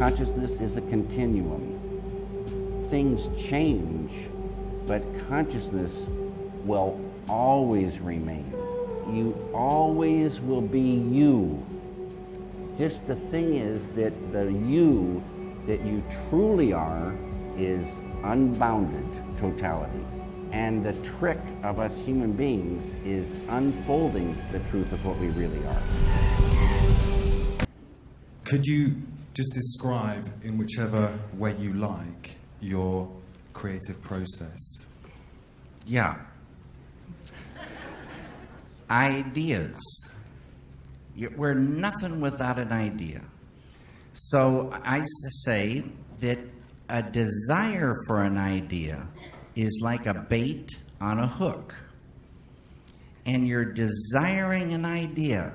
consciousness is a continuum. Things change, but consciousness will always remain. You always will be you. Just the thing is that the you that you truly are is unbounded totality. And the trick of us human beings is unfolding the truth of what we really are. Could you just describe, in whichever way you like, your creative process? Yeah. Ideas. We're nothing without an idea. So I say that a desire for an idea is like a bait on a hook. And you're desiring an idea,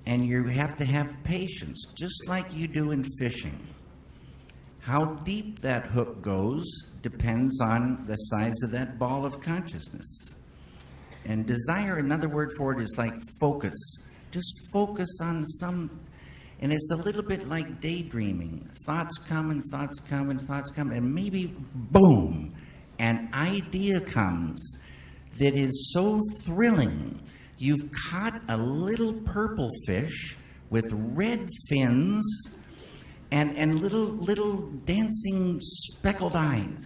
and you have to have patience, just like you do in fishing. How deep that hook goes depends on the size of that ball of consciousness. And desire, another word for it, is like focus. Just focus on some, and it's a little bit like daydreaming. Thoughts come and thoughts come and thoughts come, and maybe, boom, an idea comes that is so thrilling. You've caught a little purple fish with red fins and little dancing speckled eyes.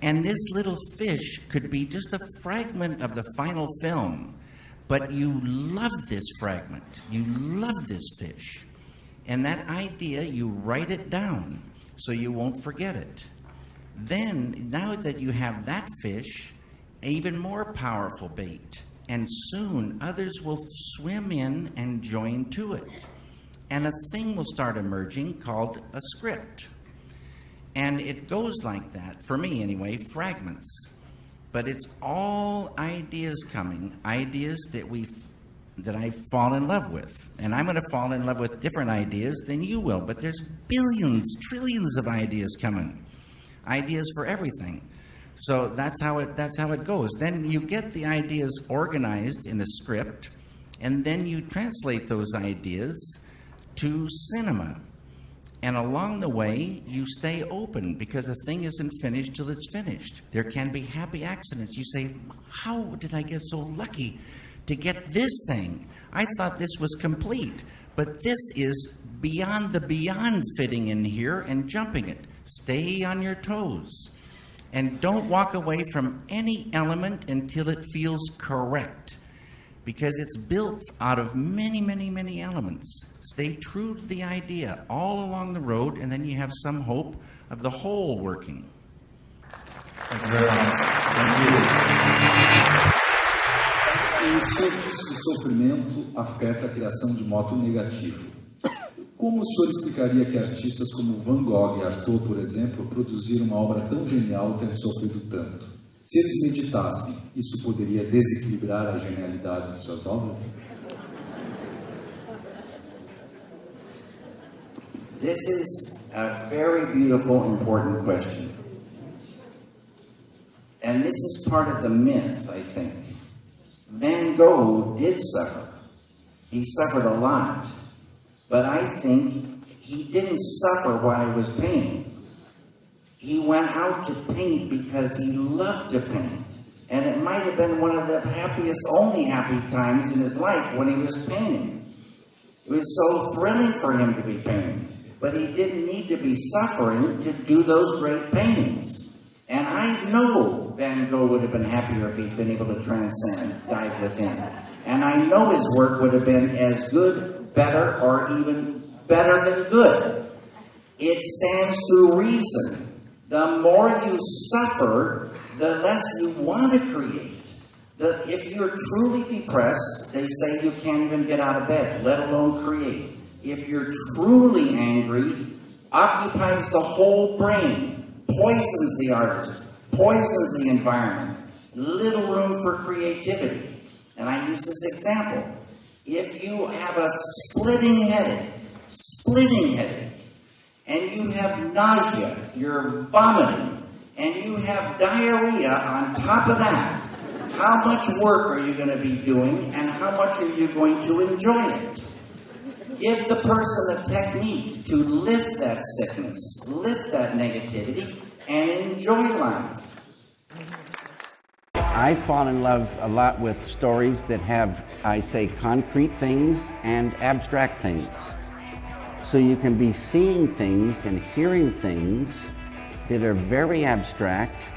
And this little fish could be just a fragment of the final film, but you love this fragment. You love this fish. And that idea, you write it down so you won't forget it. Then, now that you have that fish, even more powerful bait, and soon others will swim in and join to it. And a thing will start emerging called a script. And it goes like that, for me anyway, fragments. But it's all ideas coming, ideas that I fall in love with. And I'm going to fall in love with different ideas than you will, but there's billions, trillions of ideas coming. Ideas for everything. So that's how it goes. Then you get the ideas organized in a script, and then you translate those ideas to cinema. And along the way, you stay open, because a thing isn't finished till it's finished. There can be happy accidents. You say, how did I get so lucky to get this thing? I thought this was complete, but this is beyond the beyond fitting in here and jumping it. Stay on your toes. And don't walk away from any element until it feels correct, because it's built out of many, many, many elements. Stay true to the idea all along the road, and then you have some hope of the whole working. Thank you very much. Thank you. O seu risco de sofrimento afeta a criação de modo negativo. Como o senhor explicaria que artistas como Van Gogh e Artaud, por exemplo, produziram uma obra tão genial tendo sofrido tanto? Se eles meditassem, isso poderia desequilibrar a genialidade de suas obras? This is a very beautiful, important question. And this is part of the myth, I think. Van Gogh did suffer. He suffered a lot. But I think he didn't suffer while he was painting. He went out to paint because he loved to paint. And it might have been one of the happiest, only happy times in his life when he was painting. It was so thrilling for him to be painting. But he didn't need to be suffering to do those great paintings. And I know Van Gogh would have been happier if he'd been able to transcend, dive within. And I know his work would have been as good, better, or even better than good. It stands to reason. The more you suffer, the less you want to create. If you're truly depressed, they say you can't even get out of bed, let alone create. If you're truly angry, occupies the whole brain, poisons the artist, poisons the environment, little room for creativity. And I use this example. If you have a splitting headache, and you have nausea, you're vomiting, and you have diarrhea on top of that, how much work are you going to be doing, and how much are you going to enjoy it? give the person a technique to lift that sickness, lift that negativity, and enjoy life. I fall in love a lot with stories that have, I say, concrete things and abstract things. So you can be seeing things and hearing things that are very abstract,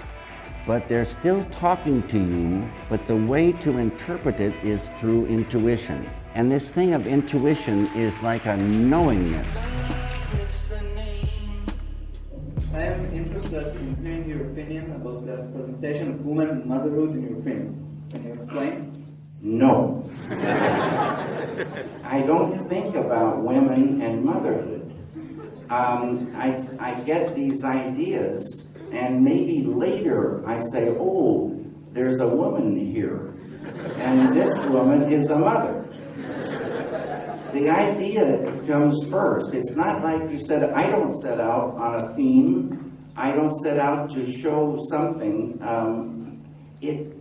but they're still talking to you, but the way to interpret it is through intuition. And this thing of intuition is like a knowingness. I am interested in hearing your opinion about the presentation of women and motherhood in your films. Can you explain? No. I don't think about women and motherhood. I get these ideas, and maybe later I say, oh, there's a woman here, and this woman is a mother. The idea comes first. It's not like you said, I don't set out on a theme. I don't set out to show something.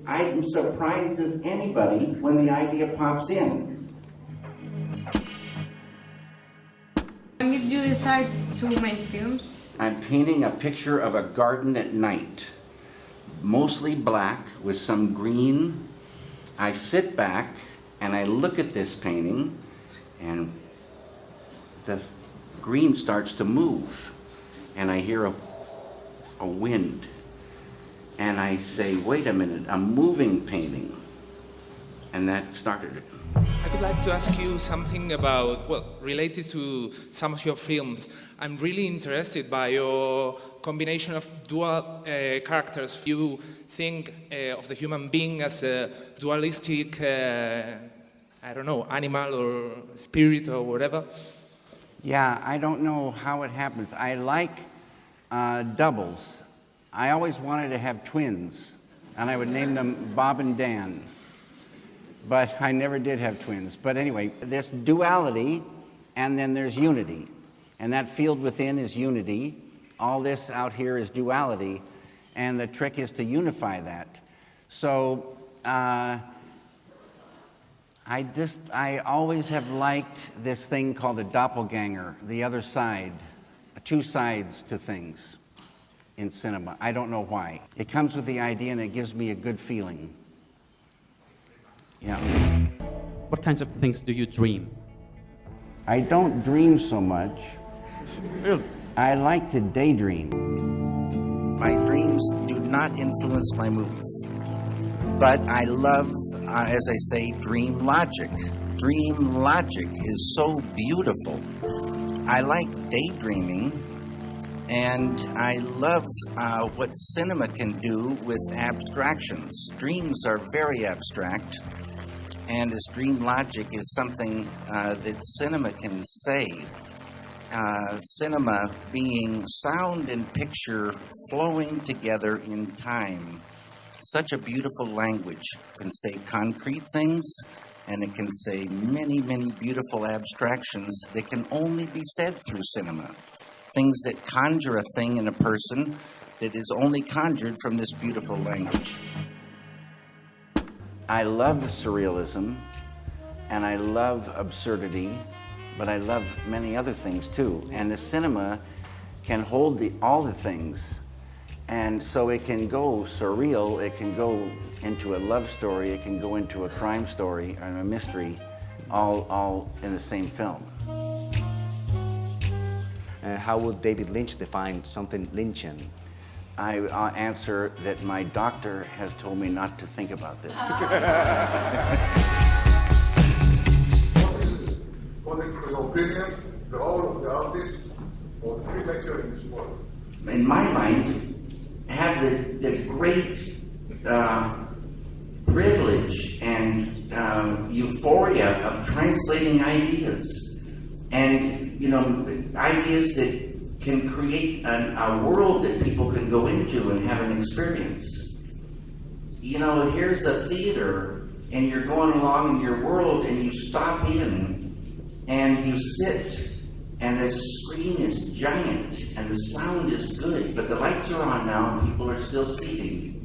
I'm surprised as anybody when the idea pops in. When did you decide to make films? I'm painting a picture of a garden at night, mostly black with some green. I sit back and I look at this painting, and the green starts to move, and I hear a wind, and I say, wait a minute, a moving painting, and that started it. I would like to ask you something about, well, related to some of your films. I'm really interested by your combination of dual characters. You think of the human being as a dualistic, I don't know, animal or spirit or whatever. Yeah, I don't know how it happens. I like doubles. I always wanted to have twins, and I would name them Bob and Dan. But I never did have twins. But anyway, there's duality, and then there's unity. And that field within is unity. All this out here is duality, and the trick is to unify that. So I always have liked this thing called a doppelganger, the other side, two sides to things in cinema. I don't know why. It comes with the idea, and it gives me a good feeling. Yeah. What kinds of things do you dream? I don't dream so much. Really? I like to daydream. My dreams do not influence my movies, but I love, as I say, dream logic. Dream logic is so beautiful. I like daydreaming, and I love what cinema can do with abstractions. Dreams are very abstract, and as dream logic is something that cinema can say. Cinema being sound and picture flowing together in time. Such a beautiful language. It can say concrete things, and it can say many, many beautiful abstractions that can only be said through cinema. Things that conjure a thing in a person that is only conjured from this beautiful language. I love surrealism, and I love absurdity, but I love many other things too. And the cinema can hold all the things. And so it can go surreal, it can go into a love story, it can go into a crime story or a mystery, all in the same film. How would David Lynch define something Lynchian? I answer that my doctor has told me not to think about this. What is, in your opinion, the role of the artist or the filmmaker in this world? In my mind, have the great privilege and euphoria of translating ideas, and ideas that can create a world that people can go into and have an experience. Here's a theater, and you're going along in your world, and you stop in, and you sit, and the screen is giant, and the sound is good, but the lights are on now, and people are still seating.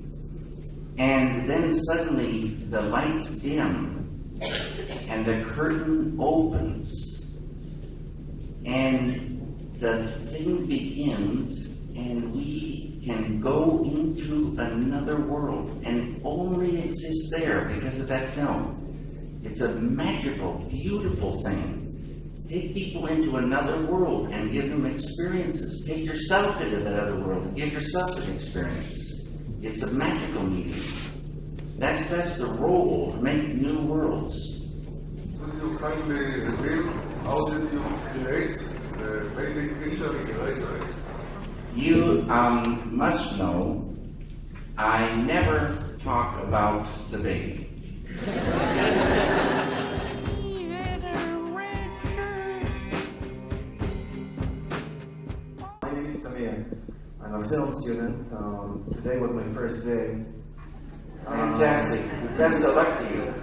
And then suddenly the lights dim, and the curtain opens, and the thing begins, and we can go into another world and only exist there because of that film. It's a magical, beautiful thing. Take people into another world and give them experiences. Take yourself into that other world and give yourself an experience. It's a magical medium. That's the role, to make new worlds. Could you kindly reveal how did you create the basic picture in Eraserhead? You must know I never talk about the baby. My name is Samir. I'm a film student. Today was my first day. Fantastic. Best of luck to you.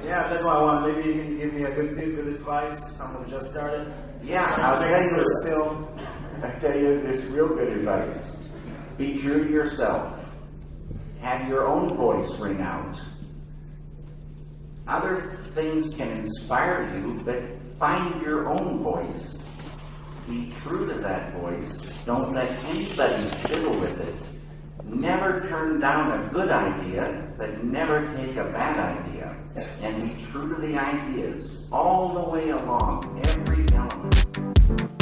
Yeah, that's what I want. Maybe you can give me a good tip, good advice. Someone who just started. Yeah, I'll tell you first film. I tell you this real good advice. Be true to yourself. Have your own voice ring out. Other things can inspire you, but find your own voice. Be true to that voice. Don't let anybody fiddle with it. Never turn down a good idea, but never take a bad idea. And be true to the ideas all the way along, every element.